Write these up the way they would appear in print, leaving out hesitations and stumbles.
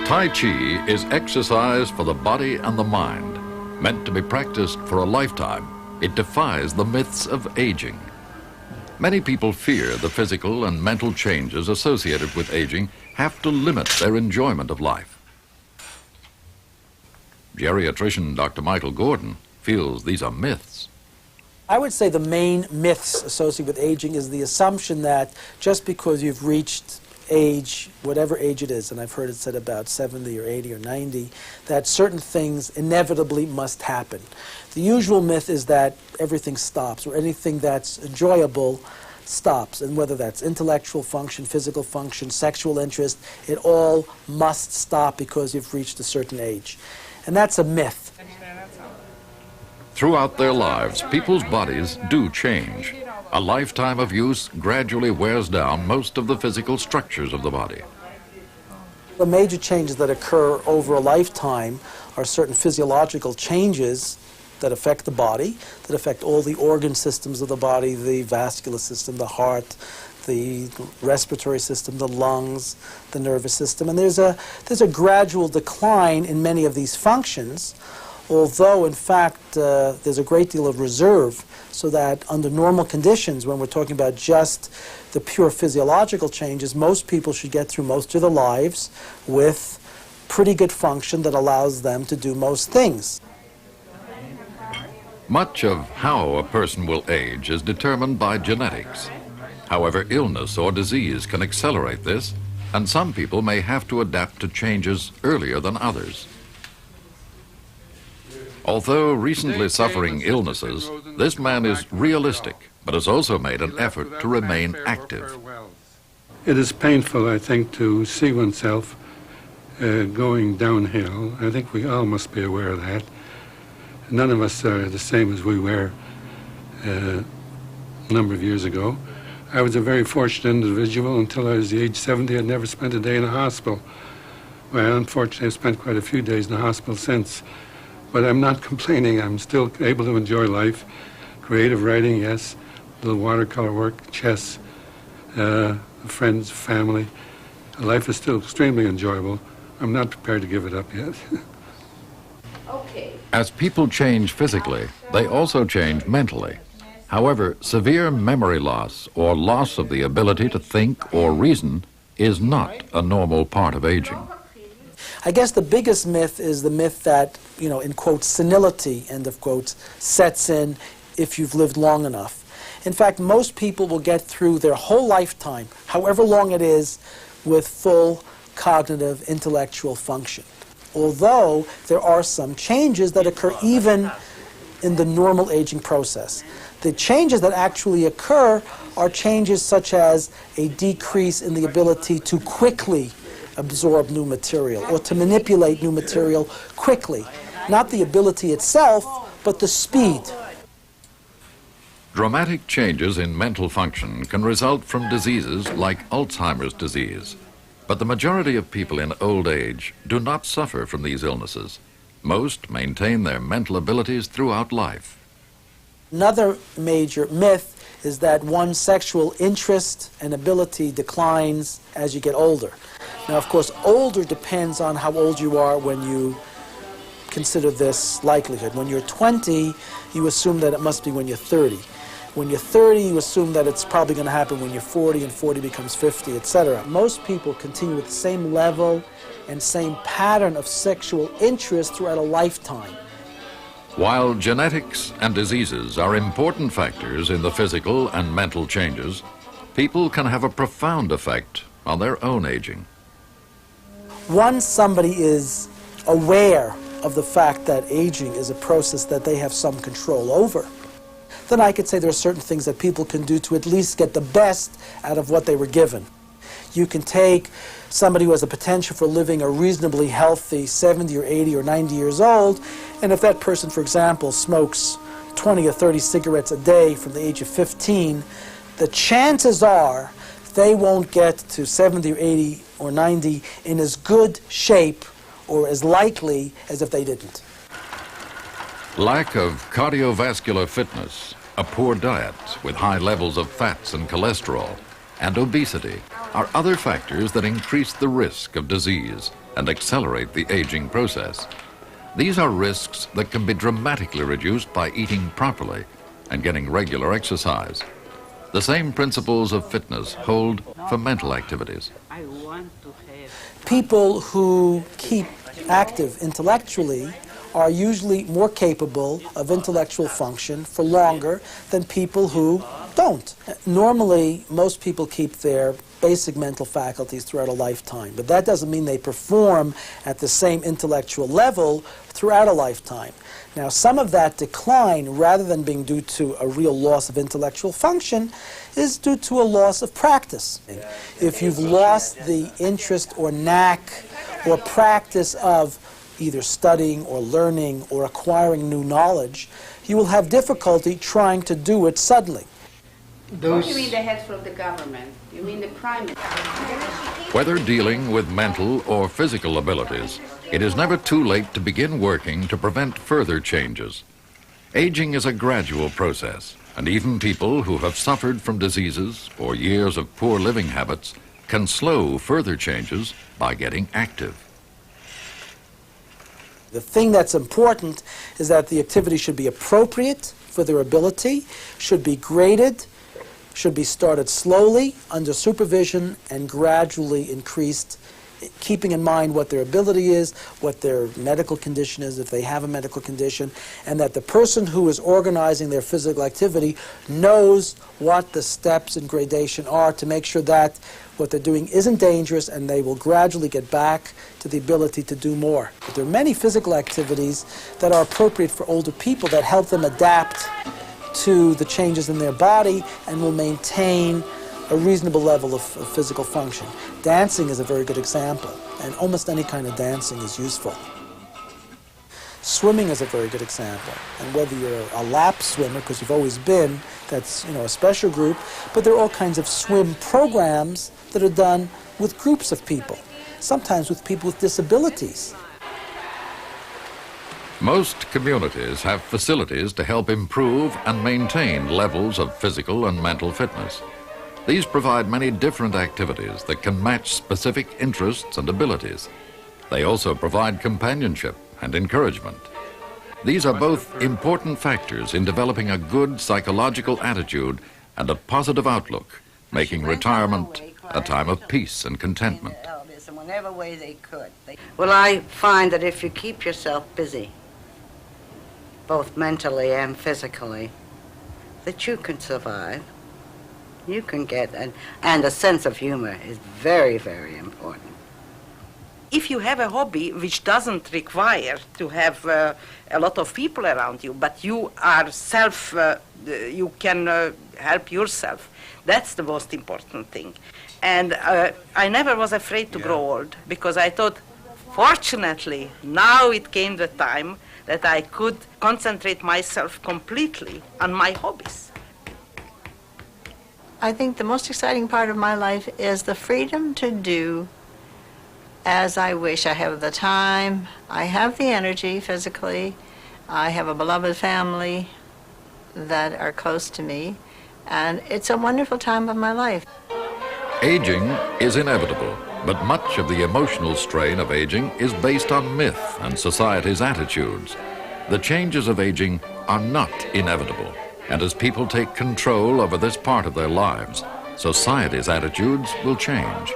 Tai Chi is exercise for the body and the mind. Meant to be practiced for a lifetime, it defies the myths of aging. Many people fear the physical and mental changes associated with aging have to limit their enjoyment of life. Geriatrician Dr. Michael Gordon feels these are myths. I would say the main myths associated with aging is the assumption that just because you've reached age, whatever age it is, and I've heard it said about 70 or 80 or 90, that certain things inevitably must happen. The usual myth is that everything stops, or anything that's enjoyable stops, and whether that's intellectual function, physical function, sexual interest, it all must stop because you've reached a certain age. And that's a myth. Throughout their lives, people's bodies do change. A lifetime of use gradually wears down most of the physical structures of the body. The major changes that occur over a lifetime are certain physiological changes that affect the body, that affect all the organ systems of the body, the vascular system, the heart, the respiratory system, the lungs, the nervous system. And there's a gradual decline in many of these functions, although in fact there's a great deal of reserve, so that under normal conditions, when we're talking about just the pure physiological changes, most people should get through most of their lives with pretty good function that allows them to do most things. Much of how a person will age is determined by genetics. However, illness or disease can accelerate this, and some people may have to adapt to changes earlier than others. Although recently suffering illnesses, this man is realistic, but has also made an effort to remain active. It is painful, I think, to see oneself going downhill. I think we all must be aware of that. None of us are the same as we were a number of years ago. I was a very fortunate individual. Until I was the age 70, I'd never spent a day in a hospital. Well, unfortunately, I've spent quite a few days in the hospital since. But I'm not complaining. I'm still able to enjoy life. Creative writing, yes. A little watercolor work, chess, friends, family. Life is still extremely enjoyable. I'm not prepared to give it up yet. As people change physically, they also change mentally. However, severe memory loss or loss of the ability to think or reason is not a normal part of aging. I guess the biggest myth is the myth that, in quotes, senility, end of quotes, sets in if you've lived long enough. In fact, most people will get through their whole lifetime, however long it is, with full cognitive, intellectual function. Although there are some changes that occur even in the normal aging process. The changes that actually occur are changes such as a decrease in the ability to quickly absorb new material or to manipulate new material quickly. Not the ability itself, but the speed. Dramatic changes in mental function can result from diseases like Alzheimer's disease. But the majority of people in old age do not suffer from these illnesses. Most maintain their mental abilities throughout life. Another major myth is that one's sexual interest and ability declines as you get older. Now, of course, older depends on how old you are when you consider this likelihood. When you're 20, you assume that it must be when you're 30. When you're 30, you assume that it's probably going to happen when you're 40, and 40 becomes 50, etc. Most people continue with the same level and same pattern of sexual interest throughout a lifetime. While genetics and diseases are important factors in the physical and mental changes, people can have a profound effect on their own aging. Once somebody is aware of the fact that aging is a process that they have some control over, then I could say there are certain things that people can do to at least get the best out of what they were given. You can take somebody who has the potential for living a reasonably healthy 70 or 80 or 90 years old, and if that person, for example, smokes 20 or 30 cigarettes a day from the age of 15, the chances are they won't get to 70 or 80 or 90 in as good shape or as likely as if they didn't. Lack of cardiovascular fitness, a poor diet with high levels of fats and cholesterol, and obesity are other factors that increase the risk of disease and accelerate the aging process. These are risks that can be dramatically reduced by eating properly and getting regular exercise. The same principles of fitness hold for mental activities. People who keep active intellectually are usually more capable of intellectual function for longer than people who don't. Normally, most people keep their basic mental faculties throughout a lifetime, but that doesn't mean they perform at the same intellectual level throughout a lifetime. Now, some of that decline, rather than being due to a real loss of intellectual function, is due to a loss of practice. If you've lost the interest or knack or practice of either studying or learning or acquiring new knowledge, you will have difficulty trying to do it suddenly. What do you mean the heads from the government? You mean the prime minister? Whether dealing with mental or physical abilities, it is never too late to begin working to prevent further changes. Aging is a gradual process, and even people who have suffered from diseases or years of poor living habits can slow further changes by getting active. The thing that's important is that the activity should be appropriate for their ability, should be graded, should be started slowly under supervision and gradually increased, keeping in mind what their ability is, what their medical condition is, if they have a medical condition, and that the person who is organizing their physical activity knows what the steps in gradation are to make sure that what they're doing isn't dangerous and they will gradually get back to the ability to do more. But there are many physical activities that are appropriate for older people that help them adapt to the changes in their body and will maintain a reasonable level of physical function. Dancing is a very good example, and almost any kind of dancing is useful. Swimming is a very good example, and whether you're a lap swimmer, because you've always been, that's a special group, but there are all kinds of swim programs that are done with groups of people, sometimes with people with disabilities. Most communities have facilities to help improve and maintain levels of physical and mental fitness. These provide many different activities that can match specific interests and abilities. They also provide companionship and encouragement. These are both important factors in developing a good psychological attitude and a positive outlook, making retirement a time of peace and contentment. In whatever way they could. Well, I find that if you keep yourself busy, both mentally and physically, that you can survive. You can get, and a sense of humor is very, very important. If you have a hobby which doesn't require to have a lot of people around you, but you are you can help yourself, that's the most important thing. And I never was afraid to grow old, because I thought, fortunately, now it came the time that I could concentrate myself completely on my hobbies. I think the most exciting part of my life is the freedom to do as I wish. I have the time, I have the energy physically, I have a beloved family that are close to me, and it's a wonderful time of my life. Aging is inevitable, but much of the emotional strain of aging is based on myth and society's attitudes. The changes of aging are not inevitable, and as people take control over this part of their lives, society's attitudes will change.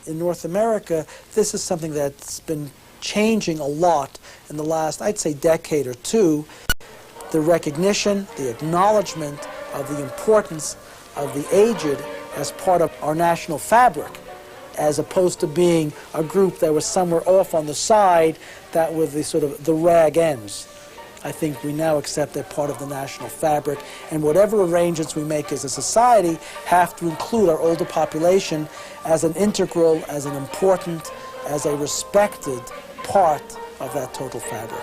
In North America, this is something that's been changing a lot in the last, I'd say, decade or two. The recognition, the acknowledgement of the importance of the aged as part of our national fabric, as opposed to being a group that was somewhere off on the side that were the sort of the rag ends. I think we now accept they're part of the national fabric, and whatever arrangements we make as a society have to include our older population as an integral, as an important, as a respected part of that total fabric.